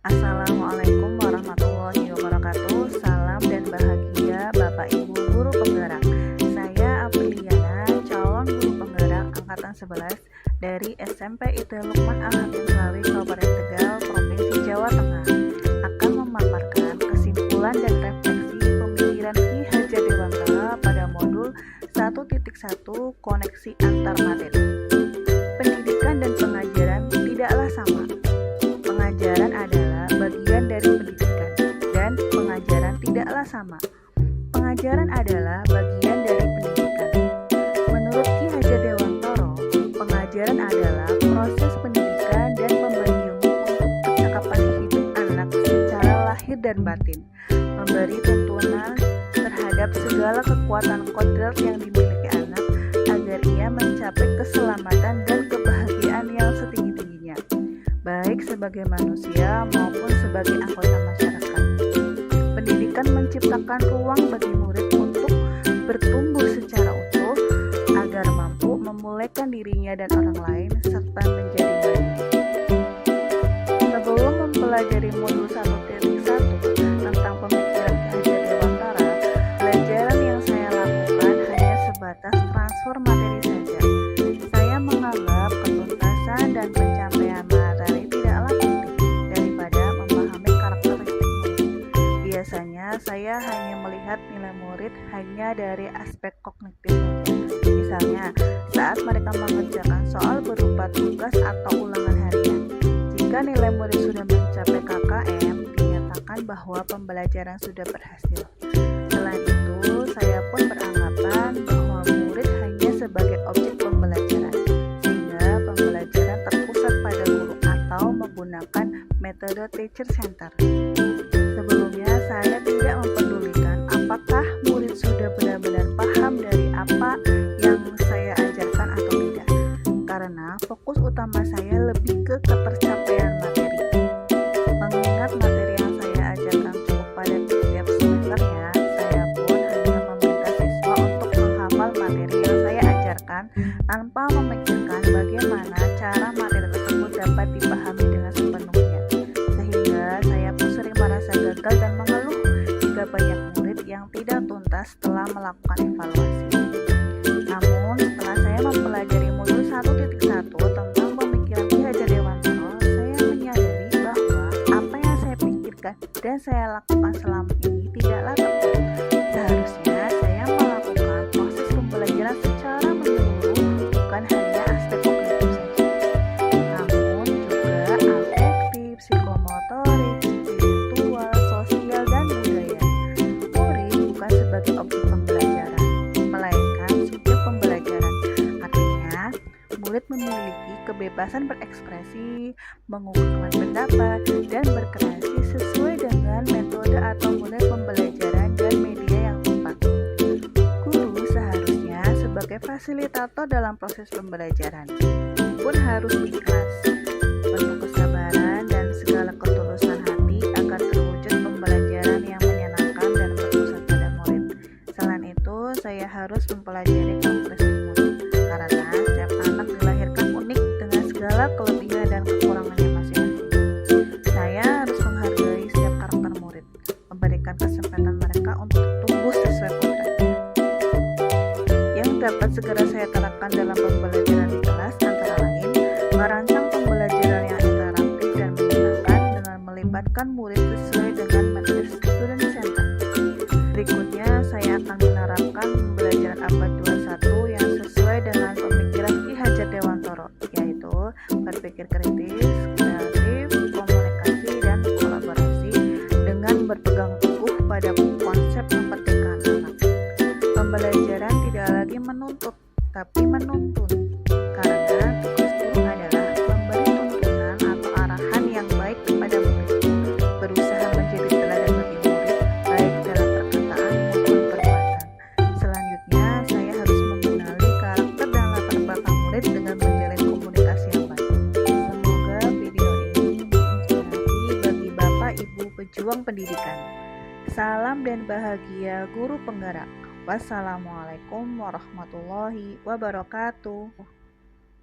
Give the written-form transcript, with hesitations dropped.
Assalamualaikum warahmatullahi wabarakatuh. Salam dan bahagia Bapak Ibu Guru Penggerak. Saya Apriliana, calon guru penggerak angkatan 11 dari SMP IT Lukman Al-Hakim Slawi, Kabupaten Tegal, Provinsi Jawa Tengah, akan memaparkan kesimpulan dan refleksi pemikiran Ki Hajar Dewantara pada modul 1.1 koneksi antar materi. Pendidikan dan pengajaran tidaklah sama. Pengajaran adalah bagian dari pendidikan dan pengajaran tidaklah sama. Pengajaran adalah bagian dari pendidikan. Menurut Ki Hajar Dewantara, pengajaran adalah proses pendidikan dan memberi ilmu untuk percakapan hidup anak secara lahir dan batin, memberi tuntunan terhadap segala kekuatan kodrat yang dimiliki anak agar ia mencapai keselamatan dan kebahagiaan yang setinggi-tingginya, baik sebagai manusia maupun sebagai anggota masyarakat. Pendidikan menciptakan ruang bagi murid untuk bertumbuh secara utuh agar mampu memulihkan dirinya dan orang lain serta menjadi mandiri. Sebelum mempelajari modul 1.1 tentang pemikiran Ki Hajar Dewantara, pelajaran yang saya lakukan hanya sebatas transfer materi saja. Saya menganggap ketuntasan dan pencapaian materi tidaklah penting daripada memahami karakteristik murid. Biasanya saya hanya melihat nilai murid hanya dari aspek kognitif saja. Misalnya, saat mereka mengerjakan soal berupa tugas atau ulangan harian. Jika nilai murid sudah mencapai KKM, dinyatakan bahwa pembelajaran sudah berhasil. Selain itu, saya pun beranggapan bahwa murid hanya sebagai objek pembelajaran, sehingga pembelajaran terpusat pada guru atau menggunakan metode teacher center. Sebelumnya, saya tidak mempedulikan apakah murid sudah benar-benar paham dari apa yang saya ajarkan atau tidak, karena fokus utama saya lebih ke ketercapaian materi. Mengingat materi yang saya ajarkan cukup padat setiap semesternya, saya pun hanya meminta siswa untuk menghafal materi yang saya ajarkan tanpa memikirkan bagaimana cara materi tersebut dapat dipahami dengan sepenuhnya. Sehingga saya pun sering merasa gagal dan mengeluh jika banyak murid yang tidak tuntas setelah melakukan evaluasi. Namun, setelah saya mempelajari modul 1.1 tentang pemikiran Ki Hajar Dewantara, saya menyadari bahwa apa yang saya pikirkan dan saya lakukan selama ini tidaklah tepat. Seharusnya saya melakukan proses pembelajaran secara menyeluruh, bukan hanya aspek kognitif saja, namun juga afektif, psikomotorik, spiritual, sosial, dan budaya. Murid bukan sebagai objek pembelajaran, melainkan subjek pembelajaran. Artinya, murid memiliki kebebasan berekspresi, mengungkapkan pendapat, dan berkreasi sesuai dengan metode atau model pembelajaran dan media yang tepat. Guru seharusnya sebagai fasilitator dalam proses pembelajaran pun harus ikhlas, penuh kesabaran dan segala ketulusan hati agar terwujud pembelajaran yang menyenangkan dan berpusat pada murid. Selain itu, saya harus mempelajari karakteristik murid, karena setiap anak dilahirkan unik dengan segala kelebihan dan kekurangannya masing-masing. Saya harus menghargai setiap karakter murid, memberikan kesempatan mereka untuk tumbuh sesuai kodratnya. Yang dapat segera saya terapkan dalam pembelajaran di kelas antara lain merancang pembelajaran yang interaktif dan menyenangkan dengan melibatkan murid sesuai dengan metode student center. Berikutnya, saya akan menerapkan pembelajaran abad 21 yang sesuai dengan pemikiran Ki Hajar Dewantara, yaitu berpikir kritis, kreatif, komunikasi, dan kolaborasi dengan berpegang teguh pada konsep kemerdekaan anak. Pembelajaran tidak lagi menuntut, tapi menuntun, karena tugas guru adalah memberi tuntunan atau arahan yang baik kepada murid, berusaha menjadi teladan bagi murid, baik dalam perkataan maupun perbuatan. Selanjutnya, saya harus mengenali karakter dan latar belakang murid dengan menjalin komunikasi yang baik. Semoga video ini menginspirasi bagi Bapak Ibu pejuang pendidikan. Salam dan bahagia guru penggerak. Wassalamualaikum warahmatullahi wabarakatuh.